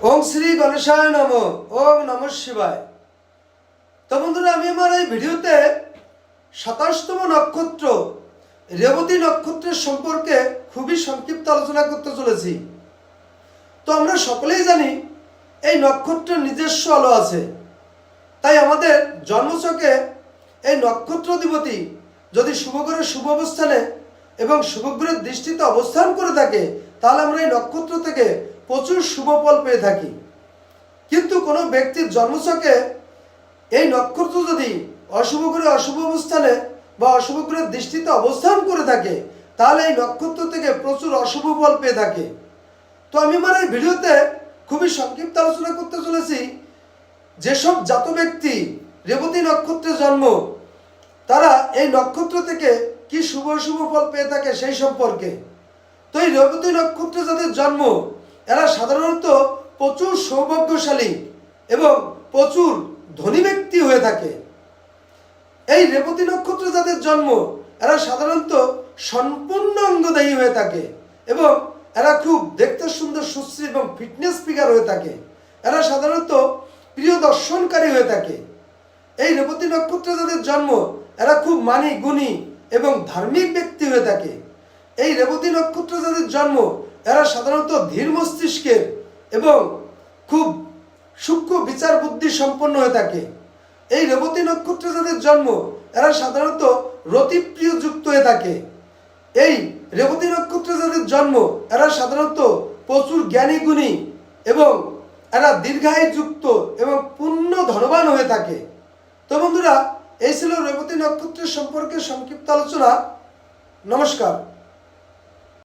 ওম শ্রী গণেশায় নম। ওম নমঃ শিবায়। তো বন্ধুরা, আমি আমার এই ভিডিওতে 27তম নক্ষত্র রেবতী নক্ষত্রের সম্পর্কে খুবই সংক্ষিপ্ত আলোচনা করতে চলেছি। তো আমরা সকলেই জানি এই নক্ষত্রের নিজস্ব আলো আছে, তাই আমাদের জন্মছকে এই নক্ষত্রাধিপতি যদি শুভগ্রহের শুভ অবস্থানে এবং শুভগ্রহের দৃষ্টিতে অবস্থান করে থাকে, তাহলে আমরা এই নক্ষত্র থেকে প্রচুর শুভ ফল পেয়ে থাকি। কিন্তু কোনো ব্যক্তির জন্মছকে এই নক্ষত্র যদি অশুভ গ্রহে অশুভ অবস্থানে বা অশুভ গ্রহের দৃষ্টিতে অবস্থান করে থাকে, তাহলে এই নক্ষত্র থেকে প্রচুর অশুভ ফল পেয়ে থাকে। তো আমি আমার এই ভিডিওতে খুবই সংক্ষিপ্ত আলোচনা করতে চলেছি যেসব জাত ব্যক্তি রেবতী নক্ষত্রে জন্ম, তারা এই নক্ষত্র থেকে কি শুভ অশুভ ফল পেয়ে থাকে সেই সম্পর্কে। তো এই রেবতী নক্ষত্রে যাদের জন্ম, এরা সাধারণত প্রচুর সৌভাগ্যশালী এবং প্রচুর ধনী ব্যক্তি হয়ে থাকে। এই রেবতী নক্ষত্রে যাদের জন্ম, এরা সাধারণত সম্পূর্ণ অঙ্গদেহী হয়ে থাকে এবং এরা খুব দেখতে সুন্দর, সুশ্রী এবং ফিটনেস ফিগার হয়ে থাকে। এরা সাধারণত প্রিয় দর্শনকারী হয়ে থাকে। এই রেবতী নক্ষত্রে যাদের জন্ম, এরা খুব মানী গুণী এবং ধার্মিক ব্যক্তি হয়ে থাকে। এই রেবতী নক্ষত্রে যাদের জন্ম, এরা সাধারণত ধীর মস্তিষ্কের এবং খুব সূক্ষ্ম বিচার বুদ্ধি সম্পন্ন হয়ে থাকে। এই রেবতী নক্ষত্রে যাদের জন্ম, এরা সাধারণত রতিপ্রিয় যুক্ত হয়ে থাকে। এই রেবতী নক্ষত্রে যাদের জন্ম, এরা সাধারণত প্রচুর জ্ঞানী গুণী এবং এরা দীর্ঘায়ু যুক্ত এবং পূর্ণ ধনবান হয়ে থাকে। তো বন্ধুরা, এই ছিল রেবতী নক্ষত্রের সম্পর্কে সংক্ষিপ্ত আলোচনা। নমস্কার।